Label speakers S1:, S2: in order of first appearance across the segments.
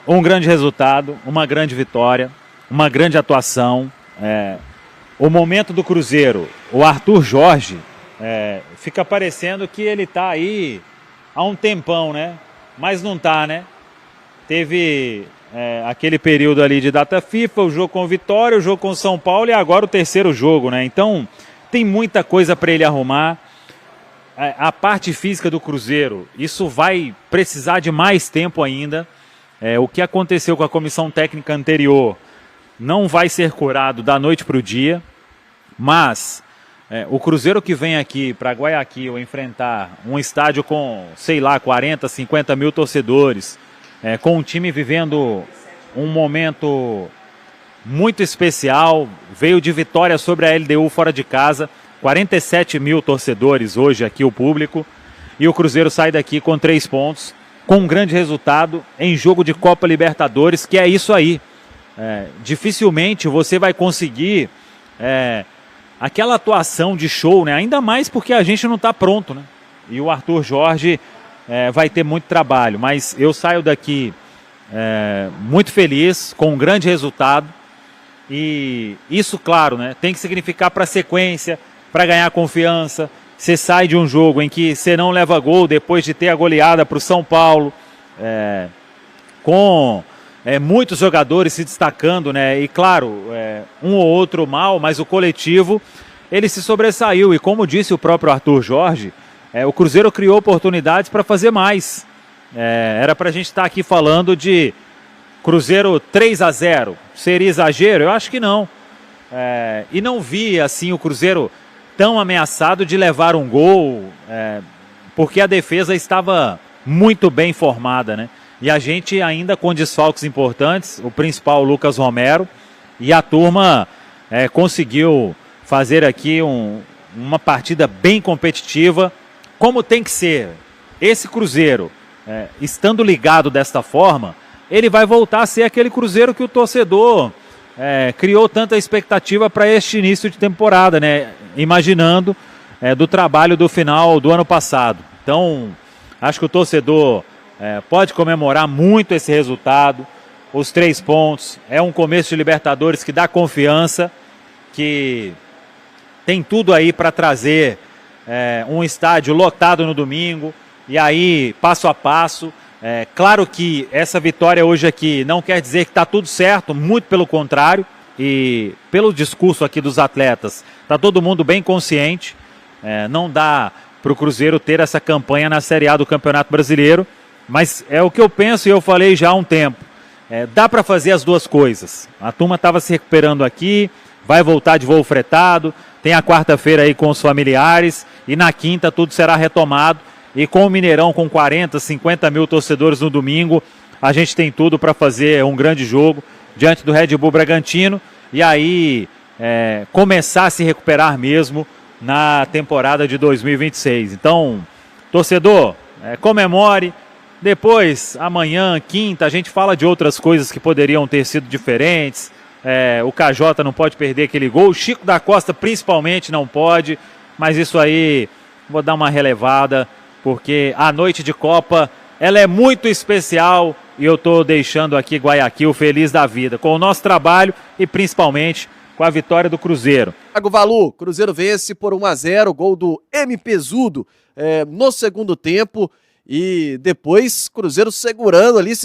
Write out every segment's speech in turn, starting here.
S1: um grande resultado, uma grande vitória, uma grande atuação. O momento do Cruzeiro, o Arthur Jorge, fica parecendo que ele está aí há um tempão, né? Mas não está, né? Teve aquele período ali de data FIFA, o jogo com o Vitória, o jogo com o São Paulo e agora o terceiro jogo, né? Então tem muita coisa para ele arrumar. A parte física do Cruzeiro, isso vai precisar de mais tempo ainda. O que aconteceu com a comissão técnica anterior não vai ser curado da noite para o dia, mas o Cruzeiro que vem aqui para Guayaquil enfrentar um estádio com, sei lá, 40, 50 mil torcedores, com um time vivendo um momento muito especial, veio de vitória sobre a LDU fora de casa, 47 mil torcedores hoje aqui o público, e o Cruzeiro sai daqui com 3 pontos, com um grande resultado em jogo de Copa Libertadores, que é isso aí. Dificilmente você vai conseguir aquela atuação de show, né? Ainda mais porque a gente não está pronto, né? E o Arthur Jorge vai ter muito trabalho, mas eu saio daqui muito feliz, com um grande resultado, e isso, claro, né, tem que significar para a sequência, para ganhar confiança. Você sai de um jogo em que você não leva gol depois de ter a goleada para o São Paulo, com muitos jogadores se destacando, né? E claro, um ou outro mal, mas o coletivo ele se sobressaiu. E como disse o próprio Arthur Jorge, o Cruzeiro criou oportunidades para fazer mais. Era para a gente estar aqui falando de Cruzeiro 3-0. Seria exagero? Eu acho que não. E não vi assim o Cruzeiro tão ameaçado de levar um gol, porque a defesa estava muito bem formada, né? E a gente ainda com desfalques importantes, o principal, o Lucas Romero, e a turma conseguiu fazer aqui uma partida bem competitiva, como tem que ser. Esse Cruzeiro, estando ligado desta forma, ele vai voltar a ser aquele Cruzeiro que o torcedor criou tanta expectativa para este início de temporada, né? Imaginando do trabalho do final do ano passado. Então, acho que o torcedor pode comemorar muito esse resultado, os 3 pontos. É um começo de Libertadores que dá confiança, que tem tudo aí para trazer um estádio lotado no domingo, e aí, passo a passo. Claro que essa vitória hoje aqui não quer dizer que está tudo certo, muito pelo contrário, e pelo discurso aqui dos atletas, está todo mundo bem consciente. Não dá para o Cruzeiro ter essa campanha na Série A do Campeonato Brasileiro, mas é o que eu penso e eu falei já há um tempo. Dá para fazer as duas coisas. A turma estava se recuperando aqui, vai voltar de voo fretado, tem a quarta-feira aí com os familiares, e na quinta tudo será retomado. E com o Mineirão com 40, 50 mil torcedores no domingo, a gente tem tudo para fazer um grande jogo diante do Red Bull Bragantino, e aí começar a se recuperar mesmo na temporada de 2026. Então, torcedor, comemore. Depois, amanhã, quinta, a gente fala de outras coisas que poderiam ter sido diferentes. O KJ não pode perder aquele gol, o Chico da Costa principalmente não pode, mas isso aí vou dar uma relevada, porque a noite de Copa, ela é muito especial, e eu estou deixando aqui Guayaquil feliz da vida, com o nosso trabalho e principalmente com a vitória do Cruzeiro.
S2: Thiago Valu, Cruzeiro vence por 1-0, gol do MP Zudo no segundo tempo, e depois Cruzeiro se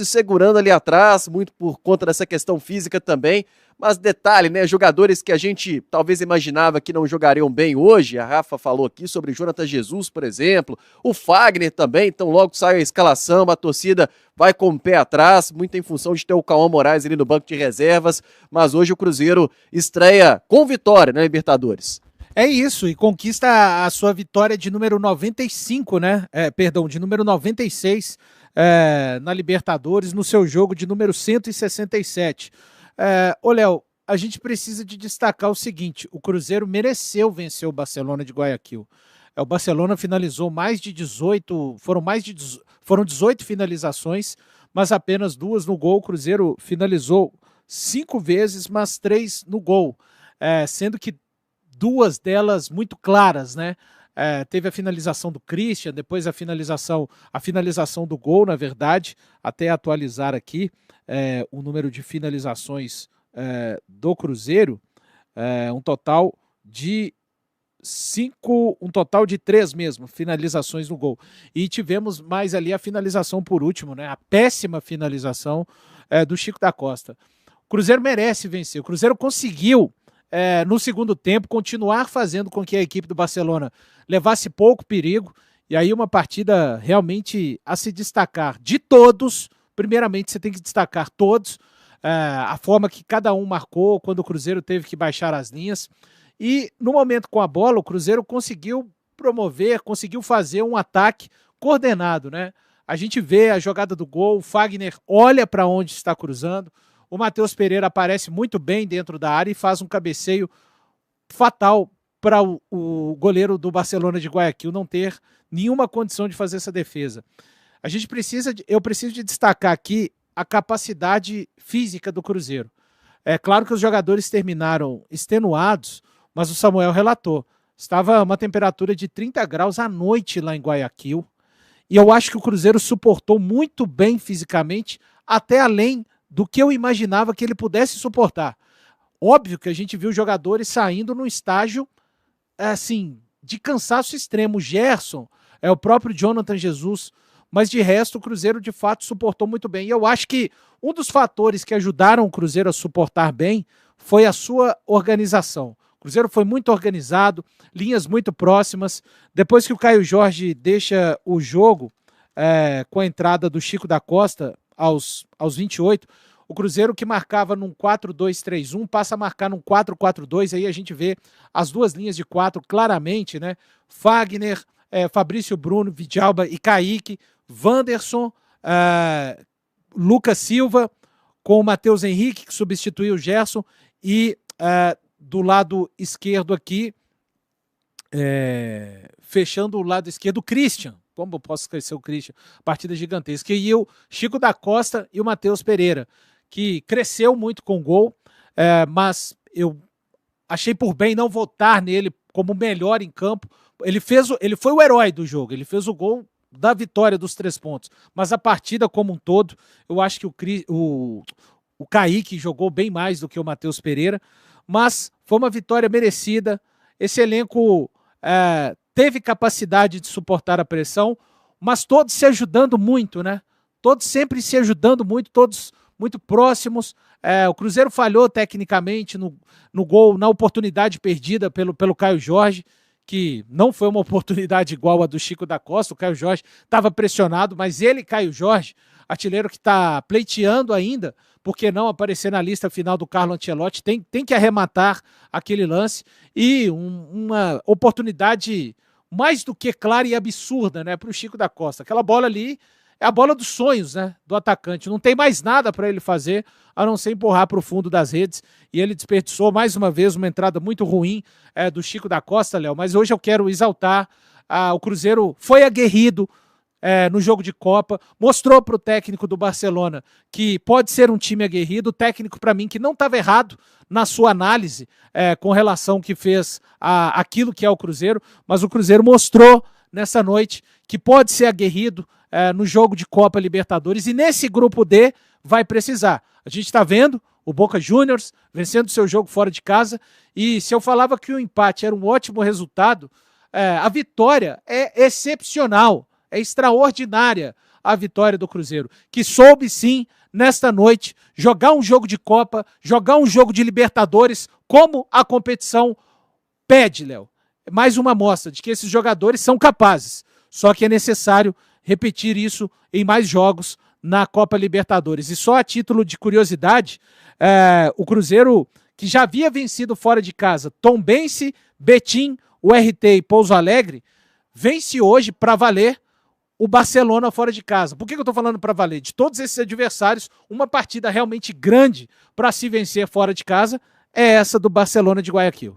S2: segurando ali atrás, muito por conta dessa questão física também. Mas detalhe, né, jogadores que a gente talvez imaginava que não jogariam bem hoje, a Rafa falou aqui sobre Jonathan Jesus, por exemplo, o Fagner também, então logo sai a escalação, a torcida vai com o pé atrás, muito em função de ter o Cauã Moraes ali no banco de reservas, mas hoje o Cruzeiro estreia com vitória na Libertadores.
S3: É isso, e conquista a sua vitória de número 95, né? De número 96 na Libertadores, no seu jogo de número 167. Léo, a gente precisa de destacar o seguinte: o Cruzeiro mereceu vencer o Barcelona de Guayaquil. O Barcelona finalizou foram 18 finalizações, mas apenas 2 no gol. O Cruzeiro finalizou 5 vezes, mas 3 no gol, sendo que 2 delas muito claras, né? teve a finalização do Christian, depois a finalização do gol, na verdade, até atualizar aqui o número de finalizações do Cruzeiro, um total de 3 mesmo, finalizações no gol. E tivemos mais ali a finalização por último, né? A péssima finalização do Chico da Costa. O Cruzeiro merece vencer. O Cruzeiro conseguiu, no segundo tempo, continuar fazendo com que a equipe do Barcelona levasse pouco perigo. E aí uma partida realmente a se destacar de todos. Primeiramente, você tem que destacar todos. A forma que cada um marcou quando o Cruzeiro teve que baixar as linhas. E no momento com a bola, o Cruzeiro conseguiu promover, conseguiu fazer um ataque coordenado, né? A gente vê a jogada do gol, o Fagner olha para onde está cruzando, o Matheus Pereira aparece muito bem dentro da área e faz um cabeceio fatal para o goleiro do Barcelona de Guayaquil não ter nenhuma condição de fazer essa defesa. Eu preciso de destacar aqui a capacidade física do Cruzeiro. É claro que os jogadores terminaram extenuados, mas o Samuel relatou. Estava uma temperatura de 30 graus à noite lá em Guayaquil. E eu acho que o Cruzeiro suportou muito bem fisicamente, até além do que eu imaginava que ele pudesse suportar. Óbvio que a gente viu jogadores saindo num estágio assim, de cansaço extremo. O Gerson, o próprio Jonathan Jesus, mas de resto o Cruzeiro de fato suportou muito bem. E eu acho que um dos fatores que ajudaram o Cruzeiro a suportar bem foi a sua organização. O Cruzeiro foi muito organizado, linhas muito próximas. Depois que o Caio Jorge deixa o jogo com a entrada do Chico da Costa aos 28, o Cruzeiro que marcava num 4-2-3-1 passa a marcar num 4-4-2, aí a gente vê as duas linhas de 4 claramente, né? Fagner, Fabrício Bruno, Vidalba e Kaique, Wanderson, Lucas Silva, com o Matheus Henrique, que substituiu o Gerson, e do lado esquerdo aqui, fechando o lado esquerdo, o Christian. Como eu posso esquecer o Christian? Partida gigantesca. E o Chico da Costa e o Matheus Pereira, que cresceu muito com o gol, mas eu achei por bem não votar nele como melhor em campo. Ele foi o herói do jogo, ele fez o gol da vitória dos 3 pontos. Mas a partida como um todo, eu acho que o Kaique jogou bem mais do que o Matheus Pereira, mas foi uma vitória merecida. Esse elenco teve capacidade de suportar a pressão, mas todos se ajudando muito, né? Todos sempre se ajudando muito, todos muito próximos. O Cruzeiro falhou tecnicamente no gol, na oportunidade perdida pelo Caio Jorge, que não foi uma oportunidade igual a do Chico da Costa. O Caio Jorge estava pressionado, mas ele, Caio Jorge, artilheiro que está pleiteando ainda, por que não aparecer na lista final do Carlo Ancelotti, tem que arrematar aquele lance, e uma oportunidade mais do que clara e absurda, né, para o Chico da Costa. Aquela bola ali é a bola dos sonhos, né, do atacante. Não tem mais nada para ele fazer a não ser empurrar para o fundo das redes, e ele desperdiçou mais uma vez uma entrada muito ruim do Chico da Costa, Léo. Mas hoje eu quero exaltar o Cruzeiro foi aguerrido no jogo de Copa, mostrou para o técnico do Barcelona que pode ser um time aguerrido. O técnico, para mim, que não estava errado na sua análise com relação que fez aquilo que é o Cruzeiro, mas o Cruzeiro mostrou nessa noite que pode ser aguerrido no jogo de Copa Libertadores, e nesse grupo D vai precisar. A gente está vendo o Boca Juniors vencendo seu jogo fora de casa, e se eu falava que o empate era um ótimo resultado, a vitória é excepcional, é extraordinária a vitória do Cruzeiro, que soube sim, nesta noite, jogar um jogo de Copa, jogar um jogo de Libertadores, como a competição pede, Léo. Mais uma amostra de que esses jogadores são capazes, só que é necessário repetir isso em mais jogos na Copa Libertadores. E só a título de curiosidade, o Cruzeiro, que já havia vencido fora de casa Tombense, Betim, URT e Pouso Alegre, vence hoje para valer o Barcelona fora de casa. Por que eu estou falando para valer? De todos esses adversários, uma partida realmente grande para se vencer fora de casa é essa do Barcelona de Guayaquil.